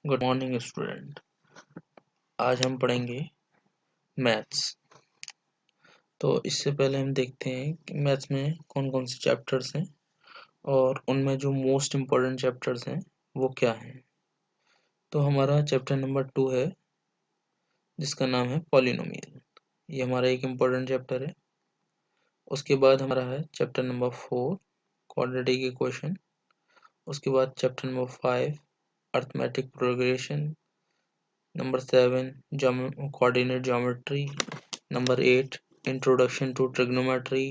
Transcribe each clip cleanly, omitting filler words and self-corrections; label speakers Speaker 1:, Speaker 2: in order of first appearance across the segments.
Speaker 1: Good morning student. आज हम पढ़ेंगे मैथ्स। तो इससे पहले हम देखते हैं कि मैथ्स में कौन कौन से चैप्टर्स हैं और उनमें जो मोस्ट इम्पोर्टेंट चैप्टर्स हैं वो क्या हैं। तो हमारा चैप्टर नंबर 2 है जिसका नाम है पॉलिनोमियल। ये हमारा एक इम्पोर्टेंट चैप्टर है। उसके बाद हमारा है चैप्टर नंबर 4 क्वाड्रेटिक इक्वेशन। उसके बाद chapter number 5 arithmetic progression. Number 7 coordinate geometry. Number 8 introduction to trigonometry.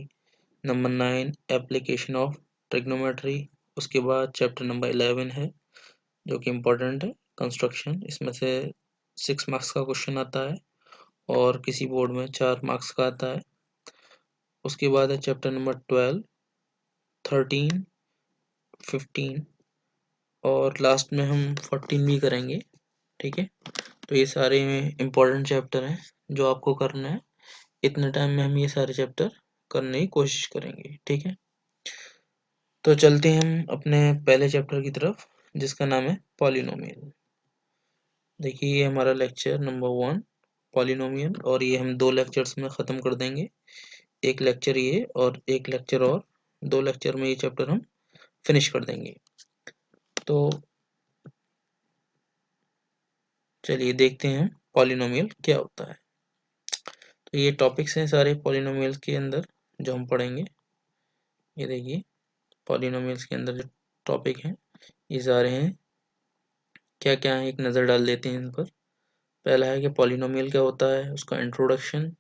Speaker 1: Number 9 application of trigonometry. उसके बाद चैप्टर नंबर 11 है जो कि इम्पोर्टेंट है, कंस्ट्रक्शन। इसमें से 6 मार्क्स का क्वेश्चन आता है और किसी बोर्ड में 4 मार्क्स का आता है। उसके बाद है चैप्टर नंबर 12, 13, 15 और लास्ट में हम 14 भी करेंगे। ठीक है, तो ये सारे इम्पोर्टेंट चैप्टर हैं जो आपको करना है। इतने टाइम में हम ये सारे चैप्टर करने की कोशिश करेंगे। ठीक है, तो चलते हैं हम अपने पहले चैप्टर की तरफ जिसका नाम है पॉलिनोमियल। देखिए ये हमारा लेक्चर नंबर 1 पॉलिनोमियल, और ये हम 2 लेक्चर्स में ख़त्म कर देंगे। एक लेक्चर ये और एक लेक्चर और, 2 लेक्चर में ये चैप्टर हम फिनिश कर देंगे। तो चलिए देखते हैं पॉलिनोमियल क्या होता है। तो ये टॉपिक्स हैं सारे पॉलिनोमियल के अंदर जो हम पढ़ेंगे। ये देखिए पॉलिनोमियल्स के अंदर जो टॉपिक हैं ये सारे हैं। क्या क्या है एक नज़र डाल देते हैं इन पर। पहला है कि पॉलिनोमियल क्या होता है, उसका इंट्रोडक्शन,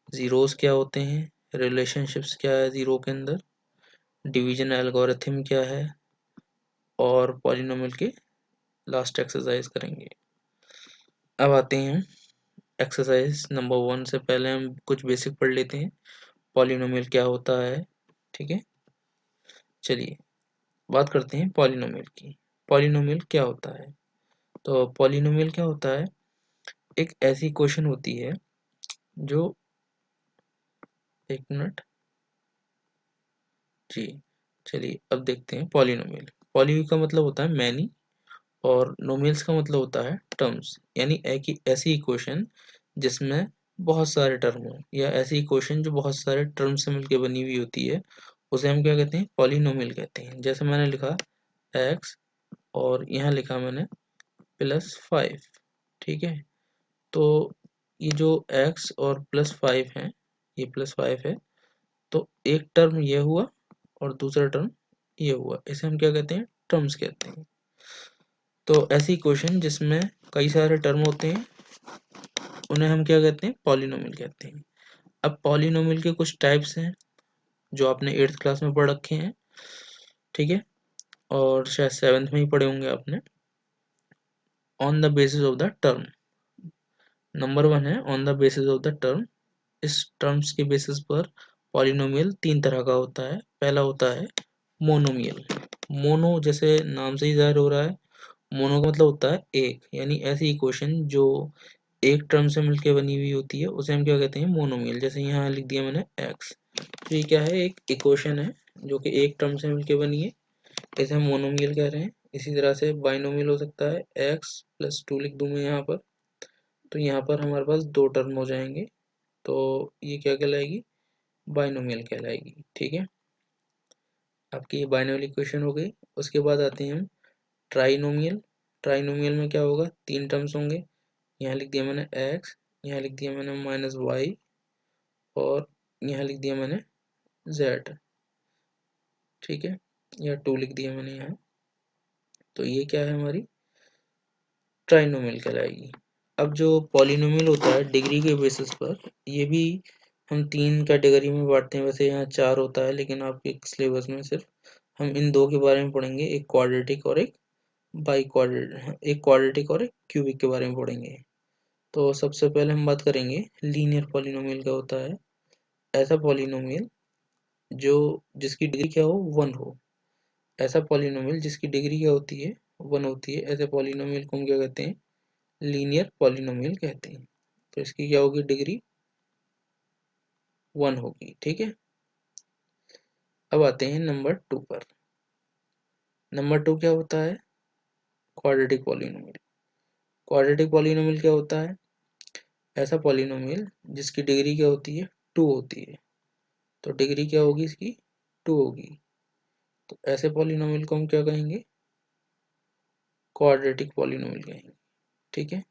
Speaker 1: ज़ीरोस क्या होते हैं, रिलेशनशिप्स क्या है ज़ीरो के अंदर, डिवीजन एल्गोरिथम क्या है, और पॉलिनोमियल के लास्ट एक्सरसाइज करेंगे। अब आते हैं एक्सरसाइज नंबर 1 से पहले हम कुछ बेसिक पढ़ लेते हैं पॉलिनोमियल क्या होता है। ठीक है, चलिए बात करते हैं पॉलिनोमियल की। पॉलिनोमियल क्या होता है? तो पॉलिनोमियल क्या होता है, एक ऐसी इक्वेशन होती है जो, एक मिनट जी, चलिए अब देखते हैं पॉलिनोमियल। पॉली का मतलब होता है मैनी और नोमियल्स का मतलब होता है टर्म्स, यानी ऐसी इक्वेशन जिसमें बहुत सारे टर्म हो, या ऐसी इक्वेशन जो बहुत सारे टर्म से मिलकर बनी हुई होती है उसे हम क्या कहते हैं, पॉलिनोमियल कहते हैं। जैसे मैंने लिखा x और यहाँ लिखा मैंने +5। ठीक है, तो ये जो x और +5 है, ये +5 है, तो एक टर्म ये हुआ और दूसरा टर्म ये हुआ, इसे हम क्या कहते हैं, टर्म्स कहते हैं। तो ऐसी इक्वेशन जिसमें कई सारे टर्म होते हैं उन्हें हम क्या कहते हैं, पॉलिनोमियल कहते हैं। अब पॉलिनोमियल के कुछ टाइप्स हैं जो आपने 8th क्लास में पढ़ रखे हैं। ठीक है, और शायद 7th में ही पढ़े होंगे आपने। On the basis of the term, number 1 है on the basis of the term. इस टर्म्स के बेसिस पर पॉलिनोमियल 3 तरह का होता है। पहला होता है मोनोमियल। मोनो जैसे नाम से ही जाहिर हो रहा है, मोनो का मतलब होता है एक, यानी ऐसी इक्वेशन जो एक टर्म से मिलकर बनी हुई होती है उसे हम क्या कहते हैं, मोनोमियल। जैसे यहाँ लिख दिया मैंने x, तो ये क्या है, एक इक्वेशन है जो कि एक टर्म से मिलकर बनी है, इसे हम मोनोमियल कह रहे हैं। इसी तरह से बाइनोमियल हो सकता है, x+2 लिख दूं मैं यहाँ पर, तो यहाँ पर हमारे पास 2 टर्म हो जाएंगे, तो ये क्या कहलाएगी, बाइनोमियल कहलाएगी। ठीक है, आपकी ये बाइनोमियल इक्वेशन हो गई। उसके बाद आते हैं हम ट्राइनोमियल। ट्राइनोमियल में क्या होगा, 3 टर्म्स होंगे। यहाँ लिख दिया मैंने x, यहाँ लिख दिया मैंने -y, और यहाँ लिख दिया मैंने z। ठीक है, या 2 लिख दिया मैंने यहाँ, तो ये क्या है, हमारी ट्राइनोमियल कहलाएगी। अब जो पॉलिनोमियल होता है डिग्री के बेसिस पर, ये भी हम 3 कैटेगरी में बांटते हैं। वैसे यहाँ 4 होता है, लेकिन आपके सिलेबस में सिर्फ हम इन 2 के बारे में पढ़ेंगे, एक क्वाड्रेटिक और एक बाई क्वाड्रेटिक, एक क्वाड्रेटिक और एक क्यूबिक के बारे में पढ़ेंगे। तो सबसे पहले हम बात करेंगे लीनियर पॉलिनोमियल का होता है ऐसा पॉलिनोमियल जो जिसकी डिग्री क्या हो, 1 हो। ऐसा पॉलिनोमियल जिसकी डिग्री क्या होती है, 1 होती है, ऐसे पॉलिनोमियल को हम क्या कहते हैं, लीनियर पॉलिनोमियल कहते हैं। तो इसकी क्या होगी, डिग्री 1 होगी। ठीक है, अब आते हैं नंबर 2 पर। नंबर 2 क्या होता है, क्वाड्रेटिक पॉलिनोमियल। क्वाड्रेटिक पॉलिनोमियल क्या होता है? ऐसा पॉलिनोमियल जिसकी डिग्री क्या होती है? 2 होती है। तो डिग्री क्या होगी इसकी? 2 होगी। तो ऐसे पॉलिनोमियल को हम क्या कहेंगे? क्वाड्रेटिक पॉलिनोमियल कहेंगे। ठीक है।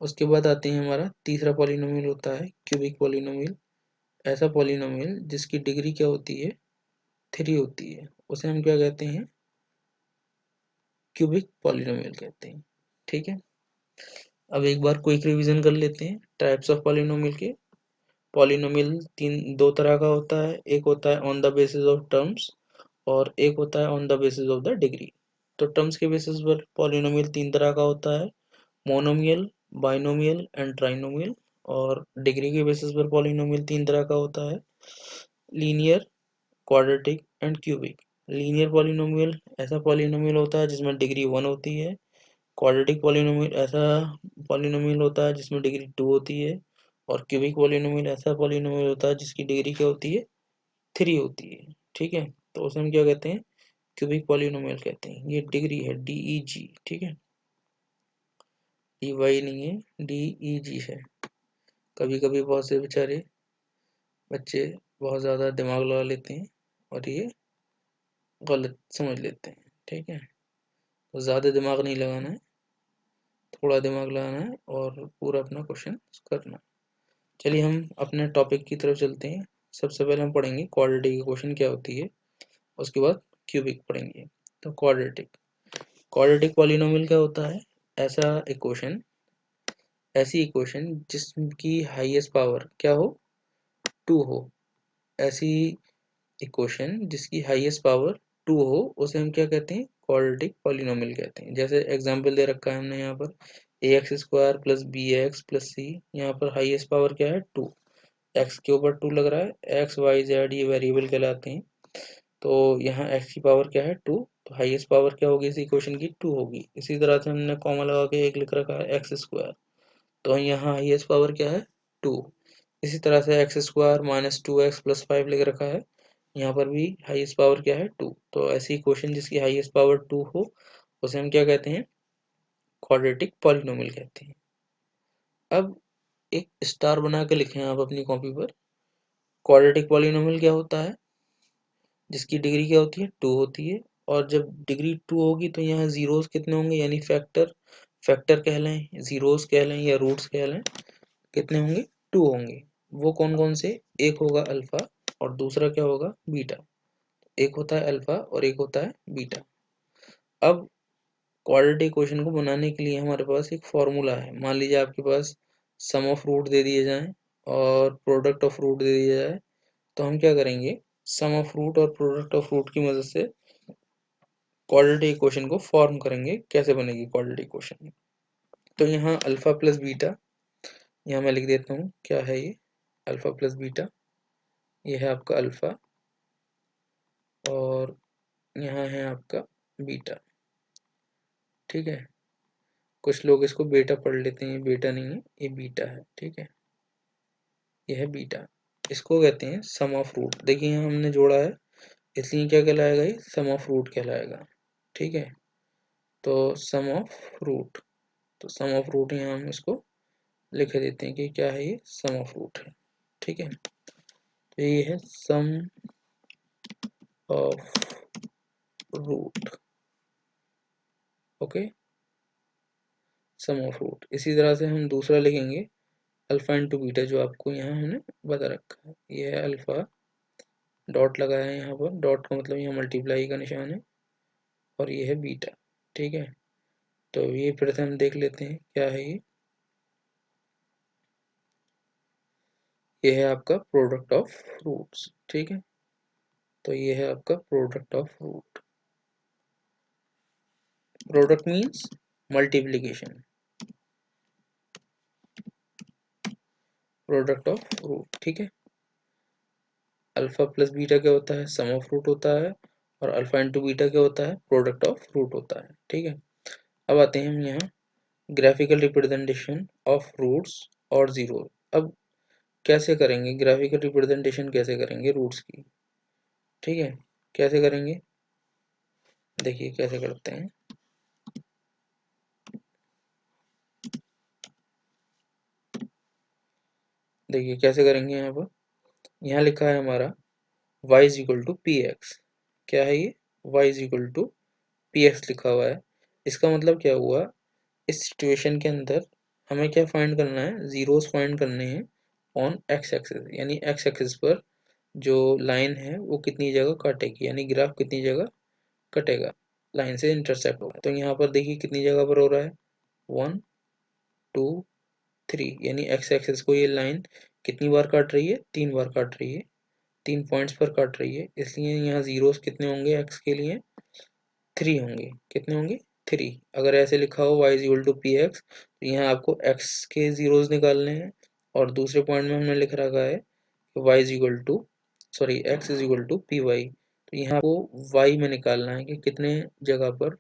Speaker 1: उसके बाद आते हैं, हमारा तीसरा पॉलिनोमियल होता है क्यूबिक पॉलिनोमियल। ऐसा पॉलिनोमियल जिसकी डिग्री क्या होती है? 3 होती है, उसे हम क्या कहते हैं? क्यूबिक पॉलिनोमियल कहते हैं। ठीक है। अब एक बार क्विक रिवीजन कर लेते हैं टाइप्स ऑफ पॉलिनोमियल के। पॉलिनोमियल दो तरह का होता है, एक होता है on the basis of terms और एक होता है on the basis of the degree. तो टर्म्स के बेसिस पर पॉलिनोमियल 3 तरह का होता है, मोनोमियल, बाइनोमियल एंड ट्राइनोमियल। और डिग्री के बेसिस पर पॉलिनोमियल 3 तरह का होता है, linear, quadratic and cubic. Linear polynomial ऐसा पॉलिनोमियल होता है जिसमें डिग्री 1 होती है। क्वाड्रेटिक पॉलिनोमियल ऐसा पॉलिनोमियल होता है जिसमें डिग्री 2 होती है। और क्यूबिक पॉलिनोमियल ऐसा पॉलिनोमियल होता है जिसकी डिग्री क्या होती है? 3 होती है। ठीक है। तो उसे हम क्या कहते हैं? क्यूबिक पॉलिनोमियल कहते हैं। ये डिग्री है DEG। ठीक है, DY नहीं है, DEG है। कभी कभी बहुत से बेचारे बच्चे बहुत ज़्यादा दिमाग लगा लेते हैं और ये गलत समझ लेते हैं। ठीक है, तो ज़्यादा दिमाग नहीं लगाना है, थोड़ा दिमाग लगाना है और पूरा अपना क्वेश्चन करना है। चलिए हम अपने टॉपिक की तरफ चलते हैं। सबसे पहले हम पढ़ेंगे क्वाड्रेटिक इक्वेशन क्या होती है, उसके बाद क्यूबिक पढ़ेंगे। तो क्वाड्रेटिक पॉलिनोमियल क्या होता है? ऐसा इक्वेशन ऐसी इक्वेशन जिसकी हाईएस्ट पावर क्या हो? 2 हो। ऐसी इक्वेशन जिसकी हाईएस्ट पावर 2 हो उसे हम क्या कहते हैं? क्वाड्रेटिक पॉलिनोमियल कहते हैं। जैसे एग्जांपल दे रखा है हमने यहाँ पर ax square plus b x plus c. यहाँ पर हाईएस्ट पावर क्या है? 2। एक्स के ऊपर 2 लग रहा है, एक्स वाई जेड ये वेरिएबल कहलाते हैं। तो यहाँ एक्स की पावर क्या है? 2। तो हाईएस्ट पावर क्या होगी इस इक्वेशन की? 2 होगी। इसी तरह से हमने कॉमा लगा के एक लिख रखा है एक्स स्क्वायर, तो यहाँ हाईएस्ट पावर क्या है? 2। इसी तरह से x square minus 2x plus 5 लिख रखा है, यहाँ पर भी हाईएस्ट पावर क्या है? 2। तो ऐसी इक्वेशन जिसकी हाईएस्ट पावर 2 हो उसे हम क्या कहते हैं? क्वाड्रेटिक पॉलिनोमियल कहते हैं। अब एक स्टार बना के लिखें आप अपनी कॉपी पर। क्वाड्रेटिक पॉलिनोमियल क्या होता है? जिसकी डिग्री क्या होती है? 2 होती है। और जब डिग्री 2 होगी तो यहाँ जीरोस कितने होंगे? यानी फैक्टर फैक्टर कह लें, जीरोस कह लें या रूट्स कह लें, कितने होंगे? 2 होंगे। वो कौन कौन से? एक होगा अल्फा और दूसरा क्या होगा? बीटा। एक होता है अल्फा और एक होता है बीटा। अब क्वाड्रेटिक इक्वेशन को बनाने के लिए हमारे पास एक फॉर्मूला है। मान लीजिए आपके पास सम ऑफ रूट दे दिए जाएं और प्रोडक्ट ऑफ रूट दे दिया जाए, तो हम क्या करेंगे? सम ऑफ रूट और प्रोडक्ट ऑफ रूट की मदद से क्वाड्रेटिक इक्वेशन को फॉर्म करेंगे। कैसे बनेगी क्वाड्रेटिक इक्वेशन? तो यहाँ अल्फा प्लस बीटा, यहाँ मैं लिख देता हूँ क्या है ये? अल्फा प्लस बीटा, ये है आपका अल्फा और यहाँ है आपका बीटा। ठीक है, कुछ लोग इसको बेटा पढ़ लेते हैं, बेटा नहीं है, ये बीटा है। ठीक है, ये है बीटा। इसको कहते हैं सम ऑफ रूट। देखिए यहाँ हमने जोड़ा है, इसलिए क्या कहलाएगा? ये सम ऑफ रूट कहलाएगा। ठीक है, तो सम ऑफ रूट, तो सम ऑफ रूट यहाँ हम इसको लिख देते हैं कि क्या है? ये सम ऑफ रूट है। ठीक है, तो ये है sum of root. Okay, sum of root. इसी तरह से हम दूसरा लिखेंगे अल्फा इंटू बीटा, जो आपको यहाँ हमने बता रखा है। ये है अल्फा, डॉट लगाया है यहाँ पर, डॉट का मतलब यहाँ मल्टीप्लाई का निशान है, और ये है बीटा। ठीक है, तो ये फिर से हम देख लेते हैं क्या है ये है आपका प्रोडक्ट ऑफ रूट्स। ठीक है, तो ये है आपका product of root. Product means multiplication, product of root. ठीक है, अल्फा प्लस बीटा क्या होता है? सम ऑफ रूट होता है, और अल्फा इंटू बीटा क्या होता है? प्रोडक्ट ऑफ रूट होता है। ठीक है, अब आते हैं हम यहाँ ग्राफिकल रिप्रेजेंटेशन ऑफ रूट्स और जीरो। अब कैसे करेंगे ग्राफिकल रिप्रेजेंटेशन? कैसे करेंगे रूट्स की? ठीक है, कैसे करेंगे? देखिए कैसे करते हैं। देखिए कैसे करेंगे यहाँ पर। यहाँ लिखा है हमारा y is equal to p x. क्या है ये? y is equal to p x लिखा हुआ है। इसका मतलब क्या हुआ, इस सिचुएशन के अंदर हमें क्या फाइंड करना है, जीरोस फाइंड करने हैं ऑन एक्स एक्सिस, यानी एक्स एक्सिस पर जो लाइन है वो कितनी जगह काटेगी, यानी ग्राफ कितनी जगह कटेगा, लाइन से इंटरसेक्ट होगा। तो यहाँ पर देखिए कितनी जगह पर हो रहा है, 1 2 3, यानी एक्स एक्सिस को ये लाइन कितनी बार काट रही है, 3 बार काट रही है, 3 पॉइंट्स पर काट रही है। इसलिए यहाँ जीरोस कितने होंगे एक्स के लिए, 3 होंगे। कितने होंगे, 3। अगर ऐसे लिखा हो y is equal to p x, तो यहाँ आपको x के जीरोस निकालने हैं, और दूसरे पॉइंट में हमने लिख रखा है कि y is equal to sorry x is equal to p y. तो यहाँ आपको y में निकालना है कि कितने जगह पर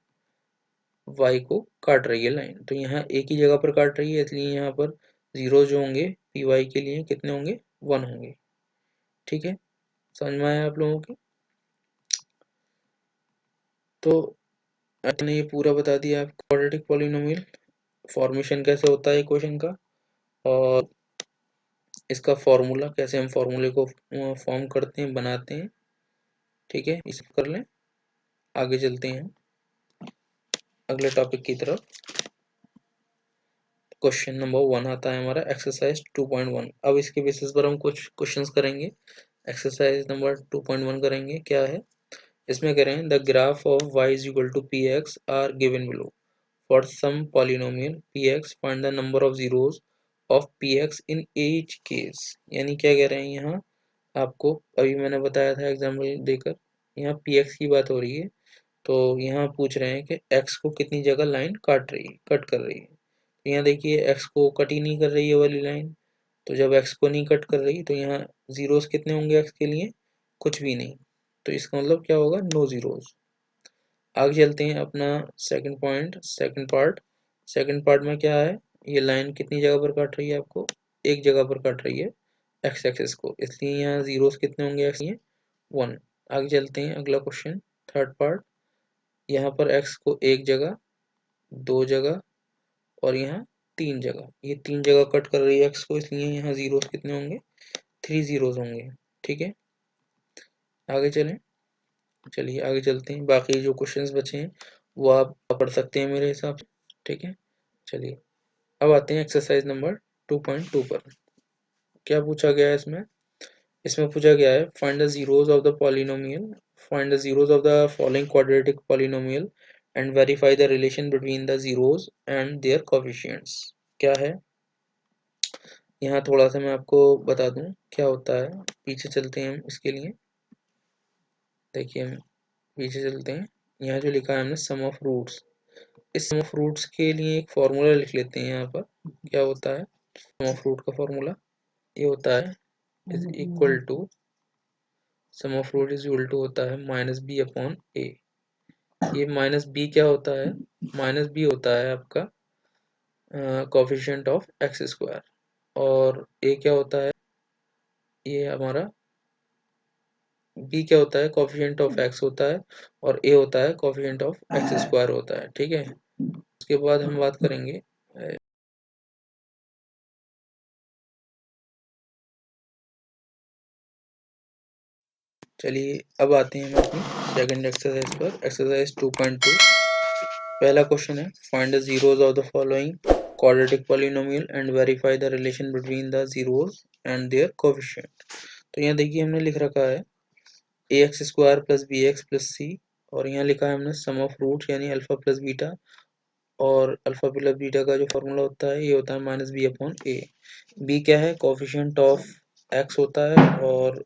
Speaker 1: y को काट रही है लाइन। तो यहाँ एक ही जगह पर काट रही है, इसलिए यहाँ पर जीरो जो होंगे पी वाई के लिए कितने होंगे, 1 होंगे। ठीक है, समझ में आया आप लोगों के? तो मैंने ये पूरा बता दिया आपको क्वाड्रेटिक पॉलिनोमियल फॉर्मेशन कैसे होता है क्वेश्चन का, और इसका फॉर्मूला कैसे हम फॉर्मूले को फॉर्म करते हैं, बनाते हैं। ठीक है, इसे कर लें, आगे चलते हैं अगले टॉपिक की तरफ। क्वेश्चन नंबर 1 आता है हमारा एक्सरसाइज 2.1। अब इसके बेसिस पर हम कुछ क्वेश्चंस करेंगे। एक्सरसाइज नंबर 2.1 करेंगे, क्या है इसमें, करें the graph of y is equal to p x are given below. For some polynomial px find the number of zeros of px in each case। यानी क्या कह रहे हैं यहाँ, आपको अभी मैंने बताया था एग्जाम्पल देकर, यहाँ px की बात हो रही है, तो यहाँ पूछ रहे हैं कि x को कितनी जगह लाइन काट रही है, कट कर रही है। तो यहाँ देखिए x को कट ही नहीं कर रही है वाली लाइन, तो जब x को नहीं कट कर रही तो यहाँ जीरोस कितने होंगे x के लिए, कुछ भी नहीं। तो इसका मतलब क्या होगा, नो जीरोस। आगे चलते हैं अपना सेकंड पॉइंट, सेकंड पार्ट में क्या है, ये लाइन कितनी जगह पर काट रही है, आपको एक जगह पर काट रही है एक्स एक्सिस को, इसलिए यहाँ जीरोस कितने होंगे एक्स लिए, 1। आगे चलते हैं अगला क्वेश्चन, थर्ड पार्ट। यहाँ पर एक्स को एक जगह, दो जगह और यहाँ 3 जगह, ये 3 जगह कट कर रही है एक्स को, इसलिए यहाँ जीरोस कितने होंगे, 3 जीरोस होंगे। ठीक है, आगे चलें, चलिए आगे चलते हैं, बाकी जो क्वेश्चंस बचे हैं वो आप पढ़ सकते हैं मेरे हिसाब से। ठीक है, चलिए अब आते हैं एक्सरसाइज नंबर 2.2 पर। क्या पूछा गया है इसमें, इसमें पूछा गया है find the zeros of the polynomial, find the zeros of the following quadratic polynomial and verify the relation between the zeros and their coefficients. क्या है, यहाँ थोड़ा सा मैं आपको बता दूं क्या होता है, पीछे चलते हैं हम इसके लिए। देखिए हम पीछे चलते हैं, यहाँ जो लिखा है हमने सम ऑफ रूट्स, इस सम ऑफ रूट्स के लिए एक फॉर्मूला लिख लेते हैं। यहाँ पर क्या होता है, सम ऑफ रूट का फॉर्मूला ये होता है is equal to, sum of root is equal to होता है माइनस बी अपॉन ए। ये माइनस बी क्या होता है, माइनस बी होता है आपका कोफिशिएंट ऑफ एक्स स्क्वायर, और ए क्या होता है, ये हमारा बी क्या होता है, कोफिशिएंट ऑफ एक्स होता है, और ए होता है कोफिशिएंट ऑफ एक्स स्क्वायर होता है। ठीक है, उसके बाद हम बात करेंगे चलिए अब आते हैं हम अपनी सेकंड एक्सरसाइज पर, एक्सरसाइज 2.2। पहला क्वेश्चन है find the zeros of the following quadratic polynomial and verify the relation between the zeros and their coefficient. तो यहाँ देखिए हमने लिख रखा है a x square plus b x plus c, और यहाँ लिखा है हमने सम ऑफ रूट्स यानी अल्फा प्लस बीटा, और अल्फा प्लस बीटा का जो फॉर्मूला होता है ये होता है minus b upon a. B क्या है, कोफिशिएंट ऑफ एक्स होता है, और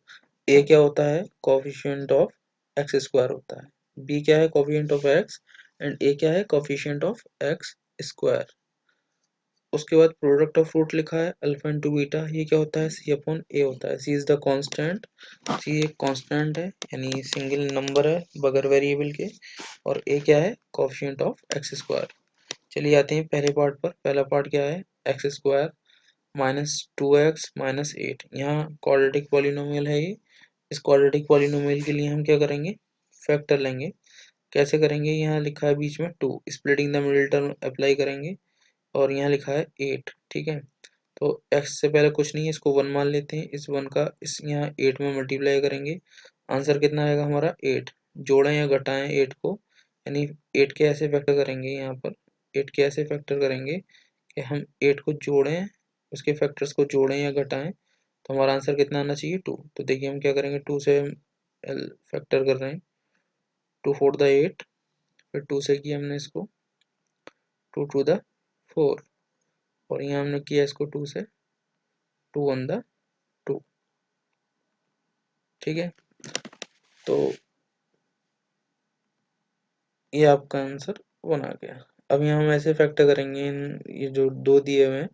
Speaker 1: ए क्या होता है, कोफिशिएंट ऑफ एक्स स्क्वायर होता है। बी क्या है, कोफिशिएंट ऑफ एक्स, एंड ए क्या है, कोफिशिएंट ऑफ एक्स स्क्वायर। उसके बाद प्रोडक्ट ऑफ रूट लिखा है अल्फा इंटू बीटा, ये क्या होता है, सी अपॉन ए होता है। सी इज द कांस्टेंट, सी एक कांस्टेंट है यानी सिंगल नंबर है बगैर वेरिएबल के, और ए क्या है, कोफिशिएंट ऑफ एक्स स्क्वायर। चलिए आते हैं पहले पार्ट पर। पहला पार्ट क्या है, x square minus 2x minus 8, यहाँ क्वाड्रेटिक पॉलिनोमियल है ये। इस क्वाड्रेटिक पॉलिनोमियल के लिए हम क्या करेंगे, फैक्टर लेंगे। कैसे करेंगे, यहाँ लिखा है बीच में 2, splitting the middle term apply करेंगे, और यहाँ लिखा है 8। ठीक है, तो x से पहले कुछ नहीं है, इसको 1 मान लेते हैं। इस 1 का इस यहाँ 8 में मल्टीप्लाई करेंगे, आंसर कितना आएगा हमारा 8। जोड़ें या घटाएं 8 को, यानी 8 के ऐसे फैक्टर करेंगे यहाँ पर, 8 के ऐसे फैक्टर करेंगे कि हम 8 को जोड़ें, उसके फैक्टर्स को जोड़ें या घटाएं, तो हमारा आंसर कितना आना चाहिए 2। तो देखिए हम क्या करेंगे, 2 से हम फैक्टर कर रहे हैं, 2 4 द 8, फिर 2 से किया हमने इसको, 2 2 द 4, और यहाँ हमने किया इसको 2 से, 2 1 द 2। ठीक है, तो ये आपका आंसर 1 आ गया। अब यहाँ हम ऐसे फैक्टर करेंगे ये जो दो दिए हुए हैं,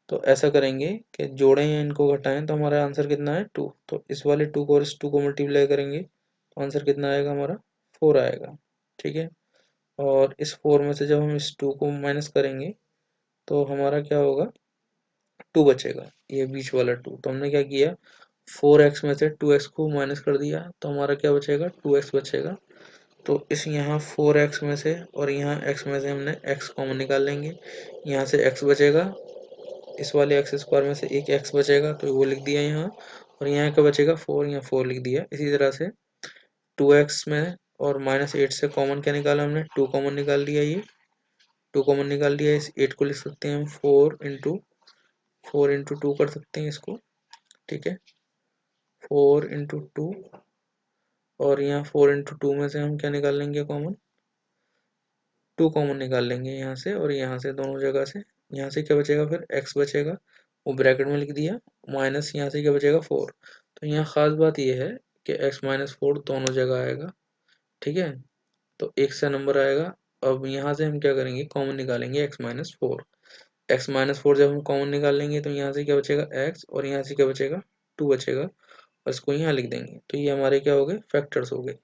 Speaker 1: तो ऐसा करेंगे कि जोड़ें या इनको घटाएं, तो हमारा आंसर कितना है 2। तो इस वाले 2 को और इस 2 को मल्टीप्लाई करेंगे, तो आंसर कितना आएगा हमारा 4 आएगा। ठीक है, और इस 4 में से जब हम इस 2 को माइनस करेंगे तो हमारा क्या होगा, 2 बचेगा, ये बीच वाला 2। तो हमने क्या किया, 4x में से 2x को माइनस कर दिया, तो हमारा क्या बचेगा, 2x बचेगा। तो इस यहाँ 4x में से और यहाँ x में से हमने x कॉमन निकाल लेंगे, यहाँ से x बचेगा, इस वाले एक्स स्क्वायर में से एक x बचेगा, तो वो लिख दिया यहाँ, और यहाँ क्या बचेगा 4, यहाँ 4 लिख दिया। इसी तरह से 2x में और -8 से कॉमन क्या निकाला हमने, 2 कॉमन निकाल लिया, ये 2 कॉमन निकाल लिया, इस 8 को लिख सकते हैं हम 4 इंटू 2 कर सकते हैं इसको। ठीक है, 4 इंटू 2, और यहाँ 4 इंटू 2 में से हम क्या निकाल लेंगे कॉमन, 2 कॉमन निकाल लेंगे यहाँ से, और यहाँ से दोनों जगह से, यहाँ से क्या बचेगा, फिर x बचेगा, वो ब्रैकेट में लिख दिया, माइनस यहाँ से क्या बचेगा 4। तो यहाँ खास बात यह है कि x-4 दोनों जगह आएगा। ठीक है, तो एक सा नंबर आएगा। अब यहाँ से हम क्या करेंगे, कॉमन निकालेंगे x-4। x-4 जब हम कॉमन निकाल लेंगे तो यहाँ से क्या बचेगा x, और यहाँ से क्या बचेगा 2 बचेगा, और इसको यहाँ लिख देंगे। तो ये हमारे क्या हो गए, फैक्टर्स हो गए।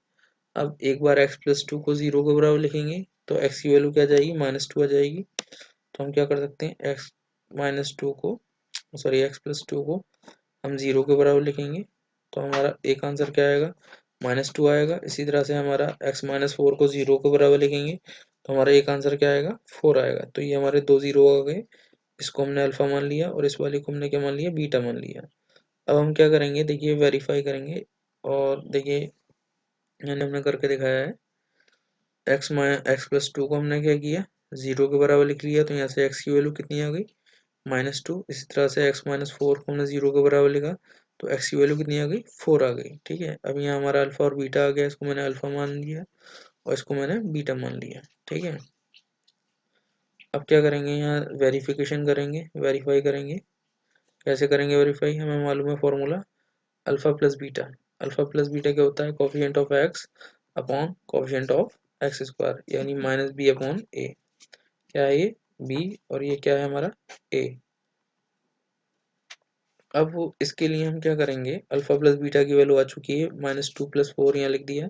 Speaker 1: अब एक बार x+2 को 0 के बराबर लिखेंगे, तो x की वैल्यू क्या आ जाएगी, -2 आ जाएगी। तो हम क्या कर सकते हैं, x+2 को हम 0 के बराबर लिखेंगे, तो हमारा एक आंसर क्या आएगा, -2 आएगा। इसी तरह से हमारा x-4 को 0 के बराबर लिखेंगे, तो हमारा एक आंसर क्या आएगा, 4 आएगा। तो ये हमारे 2 0 आ गए, इसको हमने अल्फा मान लिया, और इस वाले को हमने क्या मान लिया, बीटा मान लिया। अब हम क्या करेंगे, देखिए वेरीफाई करेंगे, और देखिए मैंने हमने करके दिखाया है। x+2 को हमने क्या किया, 0 के बराबर लिख लिया, तो यहाँ से x की वैल्यू कितनी आ गई, -2। इसी तरह से x-4 को हमने 0 के बराबर लिखा, तो x की वैल्यू कितनी आ गई, 4 आ गई। ठीक है, अब यहाँ हमारा अल्फा और बीटा आ गया, इसको मैंने अल्फा मान लिया और इसको मैंने बीटा मान लिया। ठीक है, अब क्या करेंगे, यहाँ वेरिफिकेशन करेंगे, वेरीफाई करेंगे। कैसे करेंगे वेरीफाई, हमें मालूम है formula, alpha plus beta. Alpha plus beta क्या होता है, coefficient of x upon coefficient of x square, यानी -b अपॉन a। क्या है ये, b, और ये क्या है हमारा a। अब इसके लिए हम क्या करेंगे, अल्फा प्लस बीटा की वैल्यू आ चुकी है, -2 + 4 यहाँ लिख दिया।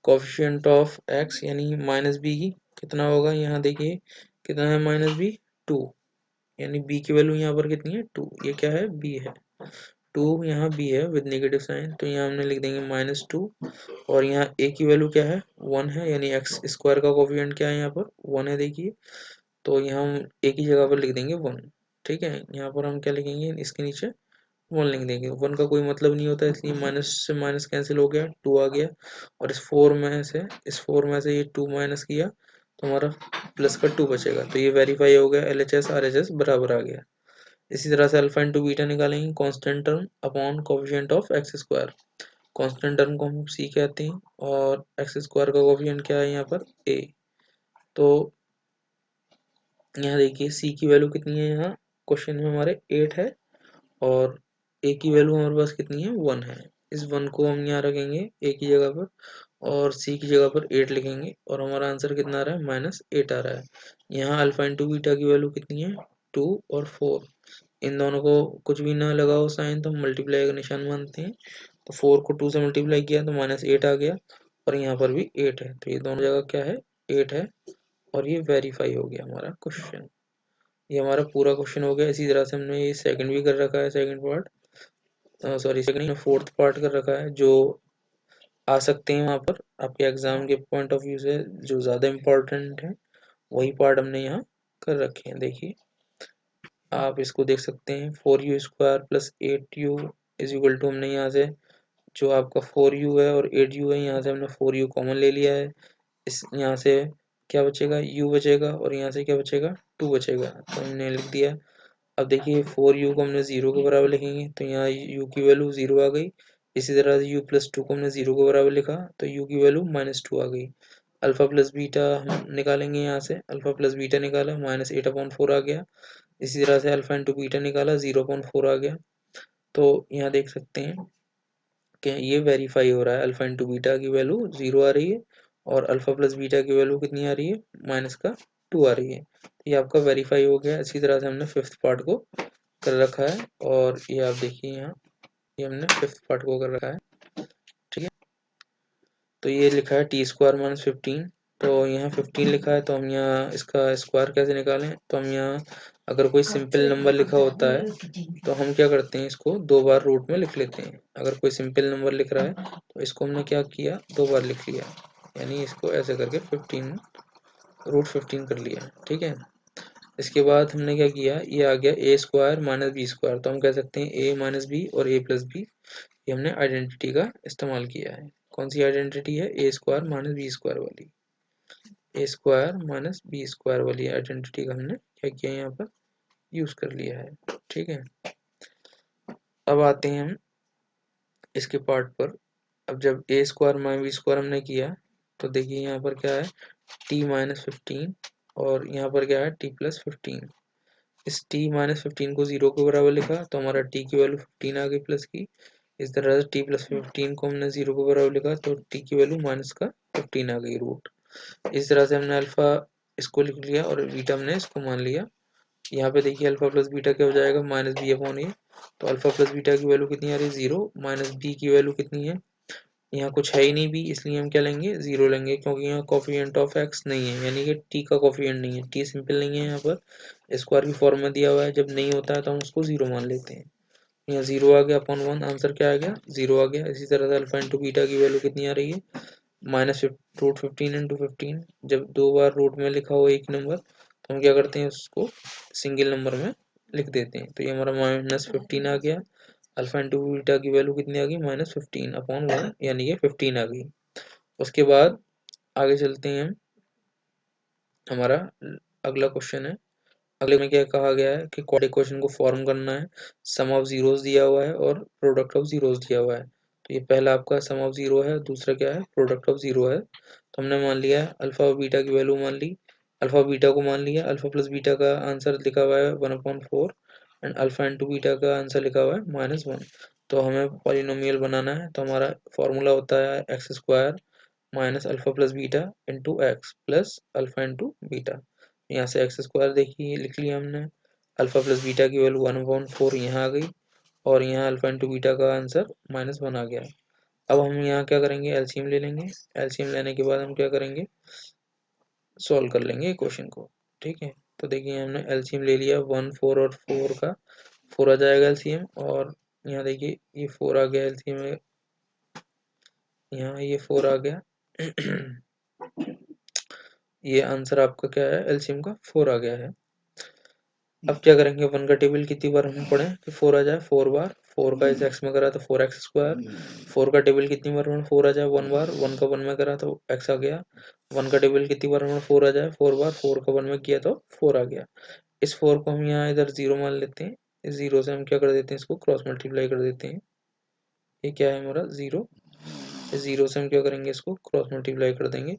Speaker 1: कोफिशिएंट ऑफ x यानी -b की कितना होगा, यहाँ देखिए कितना है, -b 2, यानी b की वैल्यू यहाँ पर कितनी है 2, ये क्या है b है, 2 यहाँ b है विद नेगेटिव साइन, तो यहाँ हमने लिख देंगे -2, और यहाँ a की वैल्यू क्या है 1 है, यानी एक्स स्क्वायर का कोफिशिएंट क्या है यहाँ पर 1 है देखिए, तो यहाँ हम a की जगह पर लिख देंगे 1। ठीक है, यहाँ पर हम क्या लिखेंगे, इसके नीचे 1 लिख देंगे। 1 का कोई मतलब नहीं होता, इसलिए माइनस से माइनस कैंसिल हो गया, 2 आ गया, और इस 4 में से ये 2 माइनस किया, तो हमारा प्लस का 2 बचेगा। तो ये वेरीफाई हो गया, LHS RHS बराबर आ गया। इसी तरह से अल्फा इंटू बीटा निकालेंगे, constant term upon coefficient of x square. Constant term को हम सी कहते हैं, और एक्स स्क्वायर का कोफिशिएंट क्या है यहाँ पर a। तो यहाँ देखिए सी की वैल्यू कितनी है, यहाँ क्वेश्चन में हमारे 8 है, और ए की वैल्यू हमारे पास कितनी है 1 है। इस 1 को हम यहाँ रखेंगे ए की जगह पर, और सी की जगह पर 8 लिखेंगे, और हमारा आंसर कितना आ रहा है, -8 आ रहा है। यहाँ अल्फा इंटू बीटा की वैल्यू कितनी है 2 और 4, इन दोनों को कुछ भी ना लगाओ साइन, तो हम मल्टीप्लाई का निशान मानते हैं। तो 4 को 2 से मल्टीप्लाई किया तो -8 आ गया, और यहाँ पर भी 8 है, तो ये दोनों जगह क्या है 8 है, और ये वेरीफाई हो गया हमारा क्वेश्चन। ये हमारा पूरा क्वेश्चन हो गया। इसी तरह से हमने ये सेकंड भी कर रखा है, second part, sorry second fourth part कर रखा है, जो आ सकते हैं वहाँ पर आपके एग्जाम के पॉइंट ऑफ व्यू से, जो ज़्यादा इम्पोर्टेंट है वही पार्ट हमने यहाँ कर रखे हैं। देखिए आप इसको देख सकते हैं 4u² plus 8u is equal to, हमने यहाँ से जो आपका 4u है और 8u है, यहाँ से हमने 4u कॉमन ले लिया है। इस यहाँ से क्या बचेगा, u बचेगा, और यहाँ से क्या बचेगा, 2 बचेगा, तो हमने लिख दिया। अब देखिए 4u को हमने 0 के बराबर लिखेंगे तो यहाँ u की वैल्यू 0 आ गई। इसी तरह से u प्लस 2 को हमने 0 के बराबर लिखा तो u की वैल्यू -2 आ गई। अल्फा प्लस बीटा हम निकालेंगे, यहाँ से अल्फा प्लस बीटा निकाला -8/4 आ गया। इसी तरह से अल्फा इंटू बीटा निकाला 0/4 आ गया। तो यहाँ देख सकते हैं कि ये वेरीफाई हो रहा है, अल्फा इंटू बीटा की वैल्यू 0 आ रही है और अल्फा प्लस बीटा की वैल्यू कितनी आ रही है, -2 आ रही है। तो ये आपका वेरीफाई हो गया। इसी तरह से हमने फिफ्थ पार्ट को कर रखा है, और ये आप देखिए यहाँ ये हमने फिफ्थ पार्ट को कर रखा है, ठीक है। तो ये लिखा है t² - 15, तो यहाँ 15 लिखा है, तो हम यहाँ इसका स्क्वायर कैसे निकालें, तो हम यहाँ अगर कोई सिंपल नंबर लिखा होता है तो हम क्या करते हैं, इसको 2 बार रूट में लिख लेते हैं। अगर कोई सिंपल नंबर लिख रहा है तो इसको हमने क्या किया, 2 बार लिख लिया, यानी इसको ऐसे करके 15 √15 कर लिया, ठीक है। इसके बाद हमने क्या किया, ये आ गया a² - b², तो हम कह सकते हैं a - b और a प्लस b, ये हमने आइडेंटिटी का इस्तेमाल किया है। कौन सी आइडेंटिटी है, a² - b² वाली, a² - b² वाली आइडेंटिटी का हमने क्या किया, यहाँ पर यूज कर लिया है, ठीक है। अब आते हैं हम इसके पार्ट पर। अब जब a² - b² हमने किया तो देखिए यहाँ पर क्या है, t - 15 और यहाँ पर क्या है, t + 15। इस t - 15 को 0 के बराबर लिखा तो हमारा t की वैल्यू 15 आ गई प्लस की। इस तरह से t + 15 को हमने 0 के बराबर लिखा तो t की वैल्यू -15 आ गई रूट। इस तरह से हमने अल्फा इसको लिख लिया और बीटा हमने इसको मान लिया। यहाँ पे देखिए अल्फा प्लस बीटा क्या हो जाएगा, -b/a। तो अल्फा प्लस बीटा की वैल्यू कितनी आ रही है, 0, -b की वैल्यू कितनी है, यहाँ कुछ है ही नहीं b, इसलिए हम क्या लेंगे, 0 लेंगे, क्योंकि यहाँ कोफिशिएंट ऑफ x नहीं है, यानी कि t का कोफिशिएंट नहीं है, t सिंपल नहीं है। यहाँ पर स्क्वायर की फॉर्म में दिया हुआ है, जब नहीं होता है तो हम उसको 0 मान लेते हैं। यहाँ 0 आ गया अपॉन 1, आंसर क्या आ गया, 0 आ गया। इसी तरह से अल्फा इंटू बीटा की वैल्यू कितनी आ रही है, -√15 × 15। जब 2 बार रूट में लिखा हो एक नंबर तो हम क्या करते हैं, उसको सिंगल नंबर में लिख देते हैं। तो ये हमारा -15 आ गया। अल्फा इंटू बीटा की वैल्यू कितनी आ गई, -15/1, यानी कि 15 आ गई। उसके बाद आगे चलते हैं हम, हमारा अगला क्वेश्चन है। अगले में क्या कहा गया है कि क्वाड्रेटिक इक्वेशन को फॉर्म करना है। सम ऑफ जीरोस दिया हुआ है और प्रोडक्ट ऑफ जीरोस दिया हुआ है। तो ये पहला आपका सम ऑफ जीरो है, दूसरा क्या है, प्रोडक्ट ऑफ जीरो है। तो हमने मान लिया है अल्फा और बीटा की वैल्यू मान ली, अल्फा बीटा को मान लिया। अल्फा प्लस बीटा का आंसर लिखा हुआ है 1/4 एंड अल्फा इंटू बीटा का आंसर लिखा हुआ है -1। तो हमें पॉलिनोमियल बनाना है, तो हमारा फॉर्मूला होता है x² minus alpha plus beta into x plus alpha into beta. यहाँ से x² देखिए लिख लिया हमने, अल्फा प्लस बीटा की वैल्यू 1/4 यहाँ आ गई, और यहाँ अल्फा इंटू बीटा का आंसर -1 आ गया। अब हम यहाँ क्या करेंगे, एलसीएम ले लेंगे। एलसीएम लेने के बाद हम क्या करेंगे, सॉल्व कर लेंगे क्वेश्चन को, ठीक है। तो देखिए हमने एलसीएम ले लिया, 1 4 और 4 का 4 आ जाएगा एलसीएम, और यहाँ देखिए ये 4 आ गया एलसीएम में, यहाँ ये 4 आ गया ये आंसर आपका क्या है, एलसीएम का 4 आ गया है। अब क्या करेंगे, 1 का टेबल कितनी बार हम पढ़ें कि 4 आ जाए, 4 बार। 4 का इस एक्स में करा तो 4x²। 4 का टेबल कितनी बार 4 आ जाए, 1 बार। 1 का 1 में करा तो x आ गया। 1 का टेबल कितनी बार 4 आ जाए, 4 बार। 4 का 1 में किया तो 4 आ गया। इस 4 को हम यहाँ इधर 0 मान लेते हैं। इस 0 से हम क्या कर देते हैं, इसको क्रॉस मल्टीप्लाई कर देते हैं। ये क्या है हमारा 0। इस 0 से हम क्या करेंगे, इसको क्रॉस मल्टीप्लाई कर देंगे,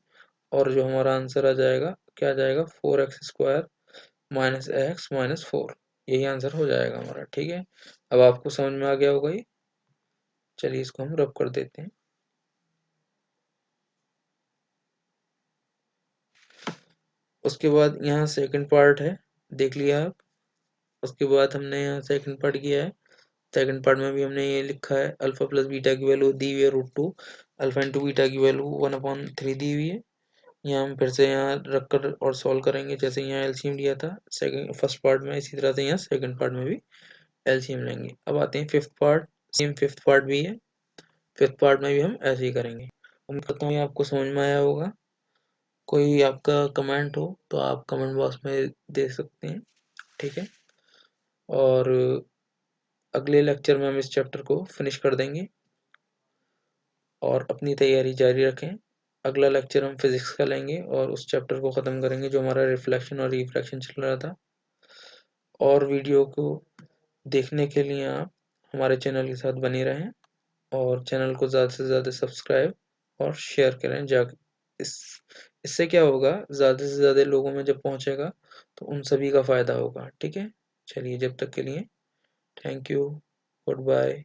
Speaker 1: और जो हमारा आंसर आ जाएगा, क्या आ जाएगा, 4x² माइनस एक्स माइनस 4, यही आंसर हो जाएगा हमारा, ठीक है। अब आपको समझ में आ गया होगा ये। चलिए इसको हम रब कर देते हैं। उसके बाद यहाँ सेकंड पार्ट है, देख लिया आप। उसके बाद हमने यहाँ सेकंड पार्ट किया है। सेकंड पार्ट में भी हमने ये लिखा है, अल्फा प्लस बीटा की वैल्यू दी हुई है √2, अल्फा इंटू बीटा की वैल्यू 1/3 दी हुई है। यहाँ हम फिर से यहाँ रख कर और सॉल्व करेंगे, जैसे यहाँ एलसीएम लिया था सेकंड फर्स्ट पार्ट में, इसी तरह से यहाँ सेकंड पार्ट में भी एलसीएम लेंगे। अब आते हैं fifth part, same fifth part भी है, फिफ्थ पार्ट में भी हम ऐसे ही करेंगे। उम्मीद करता हूँ ये आपको समझ में आया होगा। कोई आपका कमेंट हो तो आप कमेंट बॉक्स में दे सकते हैं, ठीक है। और अगले लेक्चर में हम इस चैप्टर को फिनिश कर देंगे और अपनी तैयारी जारी रखें। अगला लेक्चर हम फिज़िक्स का लेंगे और उस चैप्टर को ख़त्म करेंगे जो हमारा रिफ्लेक्शन और रिफ्रैक्शन चल रहा था। और वीडियो को देखने के लिए आप हमारे चैनल के साथ बने रहें और चैनल को ज़्यादा से ज़्यादा सब्सक्राइब और शेयर करें। इस इससे क्या होगा, ज़्यादा से ज़्यादा लोगों में जब पहुँचेगा तो उन सभी का फ़ायदा होगा। ठीक है, चलिए जब तक के लिए थैंक यू, गुड बाय।